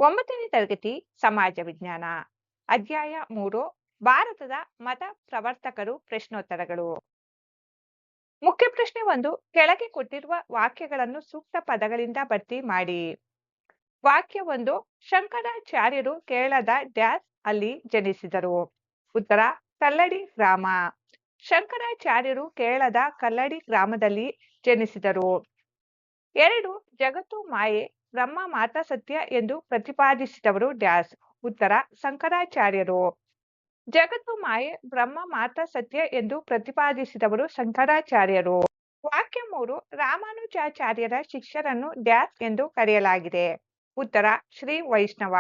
9ನೇ ತರಗತಿ ಸಮಾಜ ವಿಜ್ಞಾನ ಅಧ್ಯಾಯ 3 ಭಾರತದ ಮತ ಪ್ರವರ್ತಕರು ಪ್ರಶ್ನೋತ್ತರಗಳು. ಮುಖ್ಯ ಪ್ರಶ್ನೆ 1. ಕೆಳಗೆ ಕೊಟ್ಟಿರುವ ವಾಕ್ಯಗಳನ್ನು ಸೂಕ್ತ ಪದಗಳಿಂದ ಭರ್ತಿ ಮಾಡಿ. ವಾಕ್ಯ 1. ಶಂಕರಾಚಾರ್ಯರು ಕೇರಳದ ಡ್ಯಾಸ್ ಅಲ್ಲಿ ಜನಿಸಿದರು. ಉತ್ತರ ಕಲ್ಲಡಿ ಗ್ರಾಮ. ಶಂಕರಾಚಾರ್ಯರು ಕೇರಳದ ಕಲ್ಲಡಿ ಗ್ರಾಮದಲ್ಲಿ ಜನಿಸಿದರು. 2. ಜಗತ್ತು ಮಾಯೆ ಬ್ರಹ್ಮ ಮಾತ್ರ ಸತ್ಯ ಎಂದು ಪ್ರತಿಪಾದಿಸಿದವರು ಡ್ಯಾಸ್. ಉತ್ತರ ಶಂಕರಾಚಾರ್ಯರು. ಜಗತ್ತು ಮಾಯೆ ಬ್ರಹ್ಮ ಮಾತ್ರ ಸತ್ಯ ಎಂದು ಪ್ರತಿಪಾದಿಸಿದವರು ಶಂಕರಾಚಾರ್ಯರು. ವಾಕ್ಯ 3. ರಾಮಾನುಜಾಚಾರ್ಯರ ಶಿಷ್ಯರನ್ನು ಡ್ಯಾಸ್ ಎಂದು ಕರೆಯಲಾಗಿದೆ. ಉತ್ತರ ಶ್ರೀ ವೈಷ್ಣವ.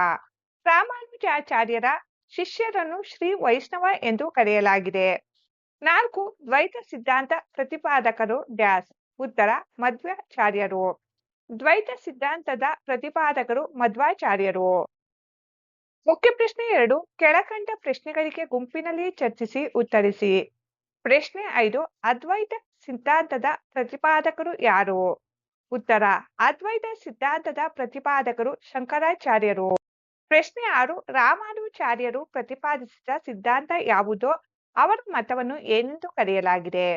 ರಾಮಾನುಜಾಚಾರ್ಯರ ಶಿಷ್ಯರನ್ನು ಶ್ರೀ ವೈಷ್ಣವ ಎಂದು ಕರೆಯಲಾಗಿದೆ. 4. ದ್ವೈತ ಸಿದ್ಧಾಂತ ಪ್ರತಿಪಾದಕರು ಡ್ಯಾಸ್. ಉತ್ತರ ಮಧ್ವಾಚಾರ್ಯರು. ದ್ವೈತ ಸಿದ್ಧಾಂತದ ಪ್ರತಿಪಾದಕರು ಮಧ್ವಾಚಾರ್ಯರು. ಮುಖ್ಯ ಪ್ರಶ್ನೆ 2. ಕೆಳಕಂಡ ಪ್ರಶ್ನೆಗಳಿಗೆ ಗುಂಪಿನಲ್ಲಿ ಚರ್ಚಿಸಿ ಉತ್ತರಿಸಿ. ಪ್ರಶ್ನೆ 5. ಅದ್ವೈತ ಸಿದ್ಧಾಂತದ ಪ್ರತಿಪಾದಕರು ಯಾರು? ಉತ್ತರ ಅದ್ವೈತ ಸಿದ್ಧಾಂತದ ಪ್ರತಿಪಾದಕರು ಶಂಕರಾಚಾರ್ಯರು. ಪ್ರಶ್ನೆ 6. ರಾಮಾನುಜಾಚಾರ್ಯರು ಪ್ರತಿಪಾದಿಸಿದ ಸಿದ್ಧಾಂತ ಯಾವುದೋ ಅವರ ಮತವನ್ನು ಏನೆಂದು ಕರೆಯಲಾಗಿದೆ?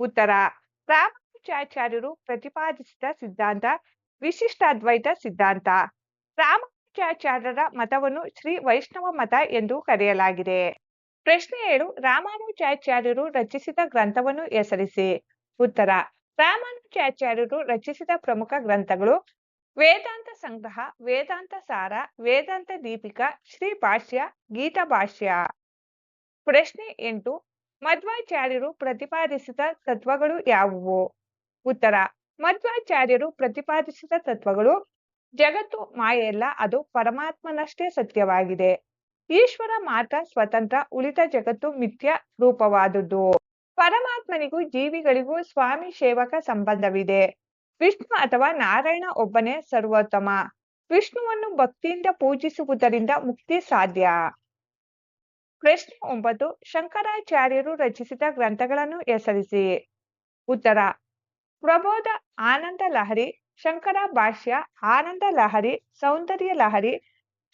ಉತ್ತರ ರಾಮಾನುಜಾಚಾರ್ಯರು ಪ್ರತಿಪಾದಿಸಿದ ಸಿದ್ಧಾಂತ ವಿಶಿಷ್ಟಾದ್ವೈತ ಸಿದ್ಧಾಂತ. ರಾಮಾನುಜಾಚಾರ್ಯರ ಮತವನ್ನು ಶ್ರೀ ವೈಷ್ಣವ ಮತ ಎಂದು ಕರೆಯಲಾಗಿದೆ. ಪ್ರಶ್ನೆ 7. ರಾಮಾನುಜಾಚಾರ್ಯರು ರಚಿಸಿದ ಗ್ರಂಥವನ್ನು ಹೆಸರಿಸಿ. ಉತ್ತರ ರಾಮಾನುಜಾಚಾರ್ಯರು ರಚಿಸಿದ ಪ್ರಮುಖ ಗ್ರಂಥಗಳು ವೇದಾಂತ ಸಂಗ್ರಹ, ವೇದಾಂತ ಸಾರ, ವೇದಾಂತ ದೀಪಿಕಾ, ಶ್ರೀ ಭಾಷ್ಯ, ಗೀತಾ ಭಾಷ್ಯ. ಪ್ರಶ್ನೆ 8. ಮಧ್ವಾಚಾರ್ಯರು ಪ್ರತಿಪಾದಿಸಿದ ತತ್ವಗಳು ಯಾವುವು? ಉತ್ತರ ಮಧ್ವಾಚಾರ್ಯರು ಪ್ರತಿಪಾದಿಸಿದ ತತ್ವಗಳು ಜಗತ್ತು ಮಾಯೆಯಲ್ಲ, ಅದು ಪರಮಾತ್ಮನಷ್ಟೇ ಸತ್ಯವಾಗಿದೆ. ಈಶ್ವರ ಮಾತ್ರ ಸ್ವತಂತ್ರ, ಉಳಿದ ಜಗತ್ತು ಮಿಥ್ಯ ರೂಪವಾದುದು. ಪರಮಾತ್ಮನಿಗೂ ಜೀವಿಗಳಿಗೂ ಸ್ವಾಮಿ ಸೇವಕ ಸಂಬಂಧವಿದೆ. ವಿಷ್ಣು ಅಥವಾ ನಾರಾಯಣ ಒಬ್ಬನೇ ಸರ್ವೋತ್ತಮ. ವಿಷ್ಣುವನ್ನು ಭಕ್ತಿಯಿಂದ ಪೂಜಿಸುವುದರಿಂದ ಮುಕ್ತಿ ಸಾಧ್ಯ. ಪ್ರಶ್ನೆ 9. ಶಂಕರಾಚಾರ್ಯರು ರಚಿಸಿದ ಗ್ರಂಥಗಳನ್ನು ಹೆಸರಿಸಿ. ಉತ್ತರ ಪ್ರಬೋಧ, ಆನಂದ ಲಹರಿ, ಶಂಕರ ಭಾಷ್ಯ, ಆನಂದ ಲಹರಿ, ಸೌಂದರ್ಯ ಲಹರಿ,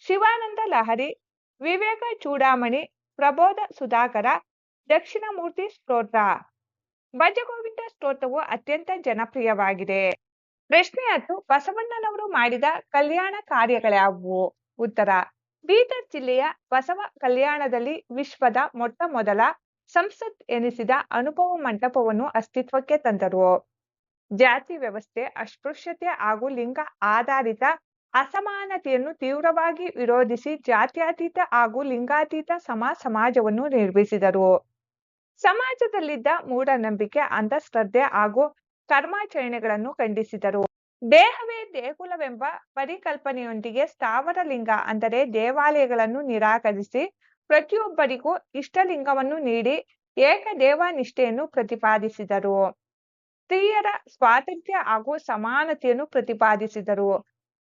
ಶಿವಾನಂದ ಲಹರಿ, ವಿವೇಕ ಚೂಡಾಮಣಿ, ಪ್ರಬೋಧ ಸುಧಾಕರ, ದಕ್ಷಿಣಾಮೂರ್ತಿ ಸ್ತೋತ್ರ. ಭಜಗೋವಿಂದ ಸ್ತೋತ್ರವು ಅತ್ಯಂತ ಜನಪ್ರಿಯವಾಗಿದೆ. ಪ್ರಶ್ನೆ 10. ಬಸವಣ್ಣನವರು ಮಾಡಿದ ಕಲ್ಯಾಣ ಕಾರ್ಯಗಳ್ಯಾವುವು? ಉತ್ತರ ಬೀದರ್ ಜಿಲ್ಲೆಯ ಬಸವ ಕಲ್ಯಾಣದಲ್ಲಿ ವಿಶ್ವದ ಮೊಟ್ಟ ಮೊದಲ ಸಂಸತ್ ಎನಿಸಿದ ಅನುಭವ ಮಂಟಪವನ್ನು ಅಸ್ತಿತ್ವಕ್ಕೆ ತಂದರು. ಜಾತಿ ವ್ಯವಸ್ಥೆ, ಅಸ್ಪೃಶ್ಯತೆ ಹಾಗೂ ಲಿಂಗ ಆಧಾರಿತ ಅಸಮಾನತೆಯನ್ನು ತೀವ್ರವಾಗಿ ವಿರೋಧಿಸಿ ಜಾತ್ಯತೀತ ಹಾಗೂ ಲಿಂಗಾತೀತ ಸಮಾಜವನ್ನು ನಿರ್ಮಿಸಿದರು. ಸಮಾಜದಲ್ಲಿದ್ದ ಮೂಢನಂಬಿಕೆ, ಅಂಧಶ್ರದ್ಧೆ ಹಾಗೂ ಕರ್ಮಾಚರಣೆಗಳನ್ನು ಖಂಡಿಸಿದರು. ದೇಹವೇ ದೇಗುಲವೆಂಬ ಪರಿಕಲ್ಪನೆಯೊಂದಿಗೆ ಸ್ಥಾವರ ಲಿಂಗ ಅಂದರೆ ದೇವಾಲಯಗಳನ್ನು ನಿರಾಕರಿಸಿ ಪ್ರತಿಯೊಬ್ಬರಿಗೂ ಇಷ್ಟಲಿಂಗವನ್ನು ನೀಡಿ ಏಕದೇವ ನಿಷ್ಠೆಯನ್ನು ಪ್ರತಿಪಾದಿಸಿದರು. ಸ್ತ್ರೀಯರ ಸ್ವಾತಂತ್ರ್ಯ ಹಾಗೂ ಸಮಾನತೆಯನ್ನು ಪ್ರತಿಪಾದಿಸಿದರು.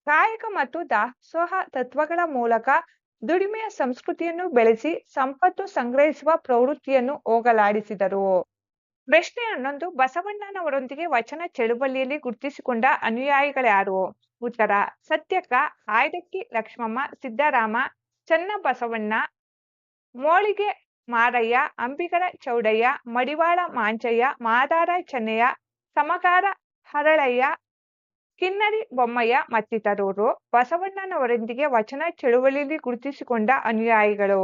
ಕಾಯಕ ಮತ್ತು ದಾಸೋಹ ತತ್ವಗಳ ಮೂಲಕ ದುಡಿಮೆಯ ಸಂಸ್ಕೃತಿಯನ್ನು ಬೆಳೆಸಿ ಸಂಪತ್ತು ಸಂಗ್ರಹಿಸುವ ಪ್ರವೃತ್ತಿಯನ್ನು ಹೋಗಲಾಡಿಸಿದರು. ಪ್ರಶ್ನೆ 11. ಬಸವಣ್ಣನವರೊಂದಿಗೆ ವಚನ ಚಳುವಳಿಯಲ್ಲಿ ಗುರುತಿಸಿಕೊಂಡ ಅನುಯಾಯಿಗಳ್ಯಾರು? ಉತ್ತರ ಸತ್ಯಕ್ಕ, ಆಯ್ದಕ್ಕಿ ಲಕ್ಷ್ಮಮ್ಮ, ಸಿದ್ದರಾಮ, ಚನ್ನಬಸವಣ್ಣ, ಮೋಳಿಗೆ ಮಾರಯ್ಯ, ಅಂಬಿಗರ ಚೌಡಯ್ಯ, ಮಡಿವಾಳ ಮಾಂಚಯ್ಯ, ಮಾದಾರ ಚೆನ್ನಯ್ಯ, ಸಮಗಾರ ಹರಳಯ್ಯ, ಕಿನ್ನರಿ ಬೊಮ್ಮಯ್ಯ ಮತ್ತಿತರರು ಬಸವಣ್ಣನವರೊಂದಿಗೆ ವಚನ ಚಳುವಳಿಯಲ್ಲಿ ಗುರುತಿಸಿಕೊಂಡ ಅನುಯಾಯಿಗಳು.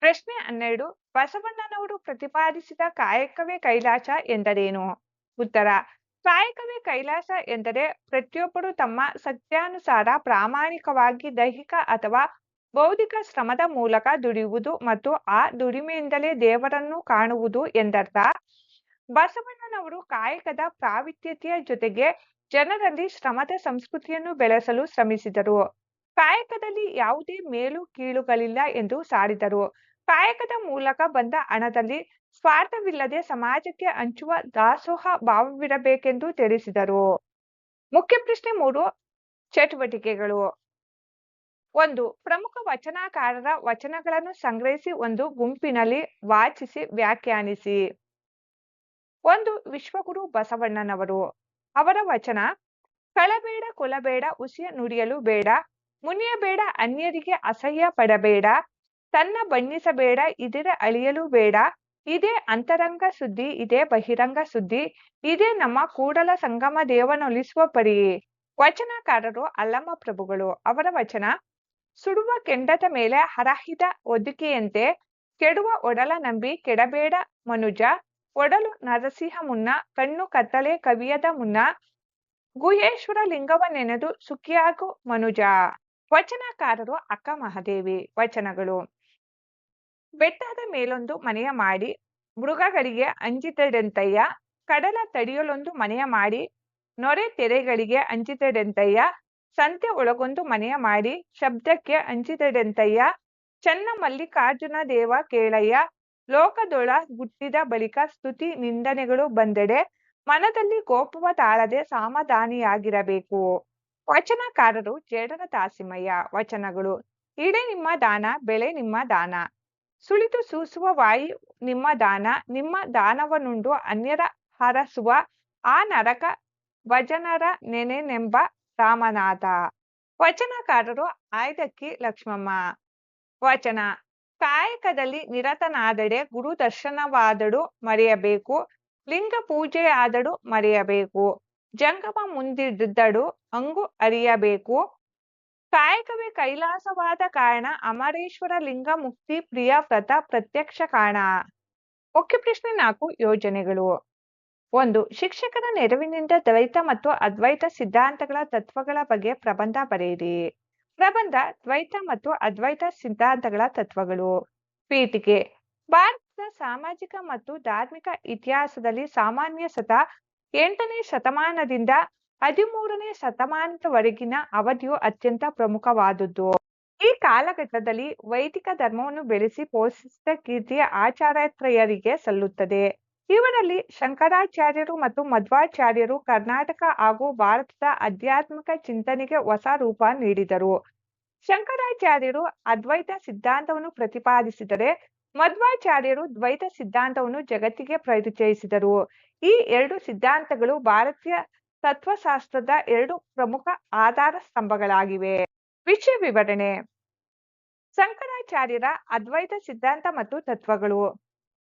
ಪ್ರಶ್ನೆ 12. ಬಸವಣ್ಣನವರು ಪ್ರತಿಪಾದಿಸಿದ ಕಾಯಕವೇ ಕೈಲಾಸ ಎಂದರೇನು? ಉತ್ತರ ಕಾಯಕವೇ ಕೈಲಾಸ ಎಂದರೆ ಪ್ರತಿಯೊಬ್ಬರು ತಮ್ಮ ಶಕ್ತ್ಯಾನುಸಾರ ಪ್ರಾಮಾಣಿಕವಾಗಿ ದೈಹಿಕ ಅಥವಾ ಬೌದ್ಧಿಕ ಶ್ರಮದ ಮೂಲಕ ದುಡಿಯುವುದು ಮತ್ತು ಆ ದುಡಿಮೆಯಿಂದಲೇ ದೇವರನ್ನು ಕಾಣುವುದು ಎಂದರ್ಥ. ಬಸವಣ್ಣನವರು ಕಾಯಕದ ಪ್ರಾವೀಣ್ಯತೆಯ ಜೊತೆಗೆ ಜನರಲ್ಲಿ ಶ್ರಮದ ಸಂಸ್ಕೃತಿಯನ್ನು ಬೆಳೆಸಲು ಶ್ರಮಿಸಿದರು. ಕಾಯಕದಲ್ಲಿ ಯಾವುದೇ ಮೇಲು ಕೀಳುಗಳಿಲ್ಲ ಎಂದು ಸಾರಿದರು. ಕಾಯಕದ ಮೂಲಕ ಬಂದ ಹಣದಲ್ಲಿ ಸ್ವಾರ್ಥವಿಲ್ಲದೆ ಸಮಾಜಕ್ಕೆ ಹಂಚುವ ದಾಸೋಹ ಭಾವವಿರಬೇಕೆಂದು ತಿಳಿಸಿದರು. ಮುಖ್ಯ ಪ್ರಶ್ನೆ 3. ಚಟುವಟಿಕೆಗಳು. 1. ಪ್ರಮುಖ ವಚನಕಾರರ ವಚನಗಳನ್ನು ಸಂಗ್ರಹಿಸಿ ಒಂದು ಗುಂಪಿನಲ್ಲಿ ವಾಚಿಸಿ ವ್ಯಾಖ್ಯಾನಿಸಿ. 1. ವಿಶ್ವಗುರು ಬಸವಣ್ಣನವರು. ಅವರ ವಚನ: ಕಳಬೇಡ ಕೊಲಬೇಡ ಹುಸಿಯ ನುಡಿಯಲು ಬೇಡ, ಮುನಿಯಬೇಡ, ಅನ್ಯರಿಗೆ ಅಸಹ್ಯ ಪಡಬೇಡ, ತನ್ನ ಬಣ್ಣಿಸಬೇಡ, ಇದರ ಅಳಿಯಲು ಬೇಡ. ಇದೇ ಅಂತರಂಗ ಸುದ್ದಿ, ಇದೇ ಬಹಿರಂಗ ಸುದ್ದಿ, ಇದೇ ನಮ್ಮ ಕೂಡಲ ಸಂಗಮ ದೇವನೊಲಿಸುವ ಪರಿ. ವಚನಕಾರರು ಅಲ್ಲಮ ಪ್ರಭುಗಳು. ಅವರ ವಚನ: ಸುಡುವ ಕೆಂಡದ ಮೇಲೆ ಹರಾಹಿದ ಹೊದಿಕೆಯಂತೆ ಕೆಡುವ ಒಡಲ ನಂಬಿ ಕೆಡಬೇಡ ಮನುಜ. ಒಡಲು ನರಸಿಂಹ ಮುನ್ನ, ಕಣ್ಣು ಕತ್ತಲೆ ಕವಿಯದ ಮುನ್ನ, ಗುಹೇಶ್ವರ ಲಿಂಗವ ನೆನೆದು ಸುಖಿಯಾಗು ಮನುಜ. ವಚನಕಾರರು ಅಕ್ಕ ಮಹಾದೇವಿ. ವಚನಗಳು: ಬೆಟ್ಟದ ಮೇಲೊಂದು ಮನೆಯ ಮಾಡಿ ಮೃಗಗಳಿಗೆ ಅಂಜಿದಡೆಂತಯ್ಯ, ಕಡಲ ತಡಿಯಲೊಂದು ಮನೆಯ ಮಾಡಿ ನೊರೆ ತೆರೆಗಳಿಗೆ ಅಂಜಿದಡೆಂತಯ್ಯ, ಸಂತೆ ಒಳಗೊಂದು ಮನೆಯ ಮಾಡಿ ಶಬ್ದಕ್ಕೆ ಅಂಜಿದಡೆಂತಯ್ಯ, ಚನ್ನ ಮಲ್ಲಿಕಾರ್ಜುನ ದೇವ ಕೇಳಯ್ಯ, ಲೋಕದೊಳ ಹುಟ್ಟಿದ ಬಳಿಕ ಸ್ತುತಿ ನಿಂದನೆಗಳು ಬಂದೆಡೆ, ಮನದಲ್ಲಿ ಕೋಪವ ತಾಳದೆ ಸಾಮಧಾನಿಯಾಗಿರಬೇಕು. ವಚನಕಾರರು ಜೇಡರ ದಾಸಿಮಯ್ಯ. ವಚನಗಳು: ಇಡೆ ನಿಮ್ಮ ದಾನ, ಬೆಳೆ ನಿಮ್ಮ ದಾನ, ಸುಳಿದು ಸೂಸುವ ವಾಯು ನಿಮ್ಮ ದಾನ, ನಿಮ್ಮ ದಾನವನುಂಡು ಅನ್ಯರ ಹರಸುವ ಆ ನರಕ ಭಜನರ ನೆನೆನೆಂಬ ರಾಮನಾಥ. ವಚನಕಾರರು ಆಯ್ದಕ್ಕಿ ಲಕ್ಷ್ಮಮ್ಮ. ವಚನ: ಕಾಯಕದಲ್ಲಿ ನಿರತನಾದಡೆ ಗುರು ದರ್ಶನವಾದಡು ಮರೆಯಬೇಕು, ಲಿಂಗ ಪೂಜೆಯಾದಡು ಮರೆಯಬೇಕು, ಜಂಗಮ ಮುಂದಿದ್ದಡು ಅಂಗು ಅರಿಯಬೇಕು, ಕಾಯಕವೇ ಕೈಲಾಸವಾದ ಕಾರಣ, ಅಮರೇಶ್ವರ ಲಿಂಗ ಮುಕ್ತಿ ಪ್ರಿಯ ವ್ರತ ಪ್ರತ್ಯಕ್ಷ ಕಾಣ. ಮುಖ್ಯ ಪ್ರಶ್ನೆ 4 ಯೋಜನೆಗಳು. 1. ಶಿಕ್ಷಕರ ನೆರವಿನಿಂದ ದ್ವೈತ ಮತ್ತು ಅದ್ವೈತ ಸಿದ್ಧಾಂತಗಳ ತತ್ವಗಳ ಬಗ್ಗೆ ಪ್ರಬಂಧ ಬರೆಯಿರಿ. ಪ್ರಬಂಧ: ದ್ವೈತ ಮತ್ತು ಅದ್ವೈತ ಸಿದ್ಧಾಂತಗಳ ತತ್ವಗಳು. ಪೀಠಿಕೆ: ಭಾರತದ ಸಾಮಾಜಿಕ ಮತ್ತು ಧಾರ್ಮಿಕ ಇತಿಹಾಸದಲ್ಲಿ ಸಾಮಾನ್ಯ ಶತ 8ನೇ ಶತಮಾನದಿಂದ 13ನೇ ಶತಮಾನದವರೆಗಿನ ಅವಧಿಯು ಅತ್ಯಂತ ಪ್ರಮುಖವಾದುದು. ಈ ಕಾಲಘಟ್ಟದಲ್ಲಿ ವೈದಿಕ ಧರ್ಮವನ್ನು ಬೆಳೆಸಿ ಪೋಷಿಸಿದ ಕೀರ್ತಿ ಆಚಾರ್ಯತ್ರಯರಿಗೆ ಸಲ್ಲುತ್ತದೆ. ಇವರಲ್ಲಿ ಶಂಕರಾಚಾರ್ಯರು ಮತ್ತು ಮಧ್ವಾಚಾರ್ಯರು ಕರ್ನಾಟಕ ಹಾಗೂ ಭಾರತದ ಆಧ್ಯಾತ್ಮಿಕ ಚಿಂತನೆಗೆ ಹೊಸ ರೂಪ ನೀಡಿದರು. ಶಂಕರಾಚಾರ್ಯರು ಅದ್ವೈತ ಸಿದ್ಧಾಂತವನ್ನು ಪ್ರತಿಪಾದಿಸಿದರೆ, ಮಧ್ವಾಚಾರ್ಯರು ದ್ವೈತ ಸಿದ್ಧಾಂತವನ್ನು ಜಗತ್ತಿಗೆ ಪರಿಚಯಿಸಿದರು. ಈ ಎರಡು ಸಿದ್ಧಾಂತಗಳು ಭಾರತೀಯ ತತ್ವಶಾಸ್ತ್ರದ 2 ಪ್ರಮುಖ ಆಧಾರ ಸ್ತಂಭಗಳಾಗಿವೆ. ವಿಷಯ ವಿವರಣೆ: ಶಂಕರಾಚಾರ್ಯರ ಅದ್ವೈತ ಸಿದ್ಧಾಂತ ಮತ್ತು ತತ್ವಗಳು.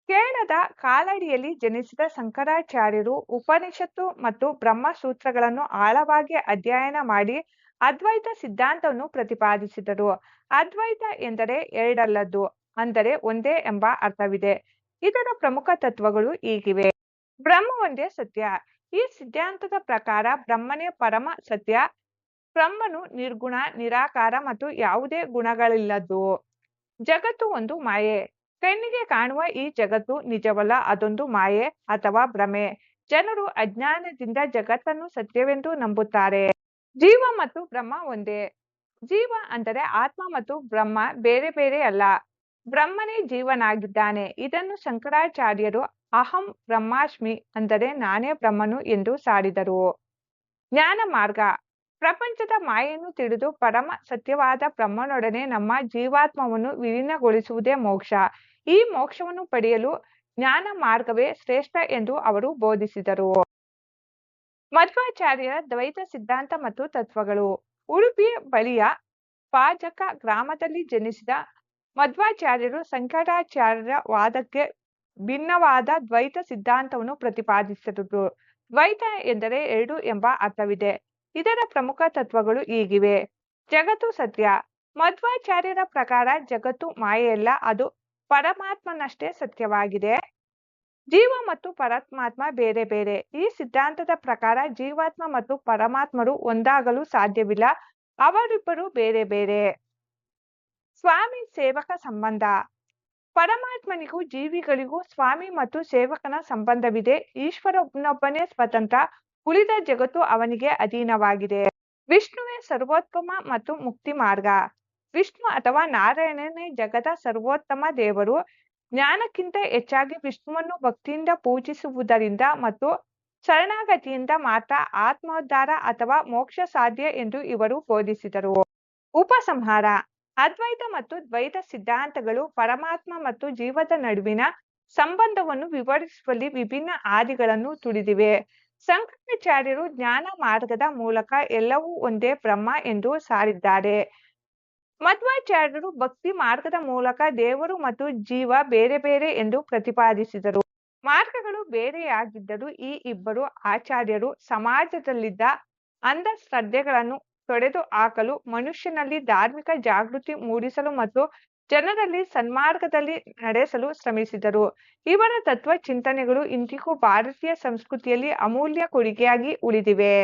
ಕೇರಳದ ಕಾಲಡಿಯಲ್ಲಿ ಜನಿಸಿದ ಶಂಕರಾಚಾರ್ಯರು ಉಪನಿಷತ್ತು ಮತ್ತು ಬ್ರಹ್ಮಸೂತ್ರಗಳನ್ನು ಆಳವಾಗಿ ಅಧ್ಯಯನ ಮಾಡಿ ಅದ್ವೈತ ಸಿದ್ಧಾಂತವನ್ನು ಪ್ರತಿಪಾದಿಸಿದರು. ಅದ್ವೈತ ಎಂದರೆ ಎರಡಲ್ಲದ್ದು, ಅಂದರೆ ಒಂದೇ ಎಂಬ ಅರ್ಥವಿದೆ. ಇದರ ಪ್ರಮುಖ ತತ್ವಗಳು ಹೀಗಿವೆ. ಬ್ರಹ್ಮ ಒಂದೇ ಸತ್ಯ. ಈ ಸಿದ್ಧಾಂತದ ಪ್ರಕಾರ ಬ್ರಹ್ಮನೇ ಪರಮ ಸತ್ಯ. ಬ್ರಹ್ಮನು ನಿರ್ಗುಣ, ನಿರಾಕಾರ ಮತ್ತು ಯಾವುದೇ ಗುಣಗಳಿಲ್ಲದ್ದು. ಜಗತ್ತು ಒಂದು ಮಾಯೆ. ಕಣ್ಣಿಗೆ ಕಾಣುವ ಈ ಜಗತ್ತು ನಿಜವಲ್ಲ, ಅದೊಂದು ಮಾಯೆ ಅಥವಾ ಭ್ರಮೆ. ಜನರು ಅಜ್ಞಾನದಿಂದ ಜಗತ್ತನ್ನು ಸತ್ಯವೆಂದು ನಂಬುತ್ತಾರೆ. ಜೀವ ಮತ್ತು ಬ್ರಹ್ಮ ಒಂದೇ. ಜೀವ ಅಂದರೆ ಆತ್ಮ ಮತ್ತು ಬ್ರಹ್ಮ ಬೇರೆ ಬೇರೆ ಅಲ್ಲ. ಬ್ರಹ್ಮನೇ ಜೀವನಾಗಿದ್ದಾನೆ. ಇದನ್ನು ಶಂಕರಾಚಾರ್ಯರು ಅಹಂ ಬ್ರಹ್ಮಾಸ್ಮಿ, ಅಂದರೆ ನಾನೇ ಬ್ರಹ್ಮನು ಎಂದು ಸಾರಿದರು. ಜ್ಞಾನ ಮಾರ್ಗ: ಪ್ರಪಂಚದ ಮಾಯೆಯನ್ನು ತಿಳಿದು ಪರಮ ಸತ್ಯವಾದ ಬ್ರಹ್ಮನೊಡನೆ ನಮ್ಮ ಜೀವಾತ್ಮವನ್ನು ವಿಲೀನಗೊಳಿಸುವುದೇ ಮೋಕ್ಷ. ಈ ಮೋಕ್ಷವನ್ನು ಪಡೆಯಲು ಜ್ಞಾನ ಮಾರ್ಗವೇ ಶ್ರೇಷ್ಠ ಎಂದು ಅವರು ಬೋಧಿಸಿದರು. ಮಧ್ವಾಚಾರ್ಯರ ದ್ವೈತ ಸಿದ್ಧಾಂತ ಮತ್ತು ತತ್ವಗಳು. ಉಡುಪಿಯ ಬಳಿಯ ಪಾಜಕ ಗ್ರಾಮದಲ್ಲಿ ಜನಿಸಿದ ಮಧ್ವಾಚಾರ್ಯರು ಶಂಕರಾಚಾರ್ಯರ ವಾದಕ್ಕೆ ಭಿನ್ನವಾದ ದ್ವೈತ ಸಿದ್ಧಾಂತವನ್ನು ಪ್ರತಿಪಾದಿಸಿದರು. ದ್ವೈತ ಎಂದರೆ ಎರಡು ಎಂಬ ಅರ್ಥವಿದೆ. ಇದರ ಪ್ರಮುಖ ತತ್ವಗಳು ಹೀಗಿವೆ. ಜಗತ್ತು ಸತ್ಯ. ಮಧ್ವಾಚಾರ್ಯರ ಪ್ರಕಾರ ಜಗತ್ತು ಮಾಯೆಯಲ್ಲ, ಅದು ಪರಮಾತ್ಮನಷ್ಟೇ ಸತ್ಯವಾಗಿದೆ. ಜೀವ ಮತ್ತು ಪರಮಾತ್ಮ ಬೇರೆ ಬೇರೆ. ಈ ಸಿದ್ಧಾಂತದ ಪ್ರಕಾರ ಜೀವಾತ್ಮ ಮತ್ತು ಪರಮಾತ್ಮರು ಒಂದಾಗಲು ಸಾಧ್ಯವಿಲ್ಲ, ಅವರಿಬ್ಬರು ಬೇರೆ ಬೇರೆ. ಸ್ವಾಮಿ ಸೇವಕ ಸಂಬಂಧ: ಪರಮಾತ್ಮನಿಗೂ ಜೀವಿಗಳಿಗೂ ಸ್ವಾಮಿ ಮತ್ತು ಸೇವಕನ ಸಂಬಂಧವಿದೆ. ಈಶ್ವರನೊಬ್ಬನೇ ಸ್ವತಂತ್ರ, ಉಳಿದ ಜಗತ್ತು ಅವನಿಗೆ ಅಧೀನವಾಗಿದೆ. ವಿಷ್ಣುವೇ ಸರ್ವೋತ್ತಮ ಮತ್ತು ಮುಕ್ತಿ ಮಾರ್ಗ. ವಿಷ್ಣು ಅಥವಾ ನಾರಾಯಣನೇ ಜಗದ ಸರ್ವೋತ್ತಮ ದೇವರು. ಜ್ಞಾನಕ್ಕಿಂತ ಹೆಚ್ಚಾಗಿ ವಿಷ್ಣುವನ್ನು ಭಕ್ತಿಯಿಂದ ಪೂಜಿಸುವುದರಿಂದ ಮತ್ತು ಶರಣಾಗತಿಯಿಂದ ಮಾತ್ರ ಆತ್ಮೋದ್ಧಾರ ಅಥವಾ ಮೋಕ್ಷ ಸಾಧ್ಯ ಎಂದು ಇವರು ಬೋಧಿಸಿದರು. ಉಪಸಂಹಾರ: ಅದ್ವೈತ ಮತ್ತು ದ್ವೈತ ಸಿದ್ಧಾಂತಗಳು ಪರಮಾತ್ಮ ಮತ್ತು ಜೀವದ ನಡುವಿನ ಸಂಬಂಧವನ್ನು ವಿವರಿಸುವಲ್ಲಿ ವಿಭಿನ್ನ ಹಾದಿಗಳನ್ನು ತುಳಿದಿವೆ. ಶಂಕರಾಚಾರ್ಯರು ಜ್ಞಾನ ಮಾರ್ಗದ ಮೂಲಕ ಎಲ್ಲವೂ ಒಂದೇ ಬ್ರಹ್ಮ ಎಂದು ಸಾರಿದ್ದಾರೆ. ಮಧ್ವಾಚಾರ್ಯರು ಭಕ್ತಿ ಮಾರ್ಗದ ಮೂಲಕ ದೇವರು ಮತ್ತು ಜೀವ ಬೇರೆ ಬೇರೆ ಎಂದು ಪ್ರತಿಪಾದಿಸಿದರು. ಮಾರ್ಗಗಳು ಬೇರೆಯಾಗಿದ್ದರೂ ಈ ಇಬ್ಬರು ಆಚಾರ್ಯರು ಸಮಾಜದಲ್ಲಿದ್ದ ಅಂಧಶ್ರದ್ಧೆಗಳನ್ನು ತೊಡೆದು ಹಾಕಲು, ಮನುಷ್ಯನಲ್ಲಿ ಧಾರ್ಮಿಕ ಜಾಗೃತಿ ಮೂಡಿಸಲು ಮತ್ತು ಜನರಲ್ಲಿ ಸನ್ಮಾರ್ಗದಲ್ಲಿ ನಡೆಸಲು ಶ್ರಮಿಸಿದರು. ಇವರ ತತ್ವ ಚಿಂತನೆಗಳು ಇಂದಿಗೂ ಭಾರತೀಯ ಸಂಸ್ಕೃತಿಯಲ್ಲಿ ಅಮೂಲ್ಯ ಕೊಡುಗೆಯಾಗಿ ಉಳಿದಿವೆ.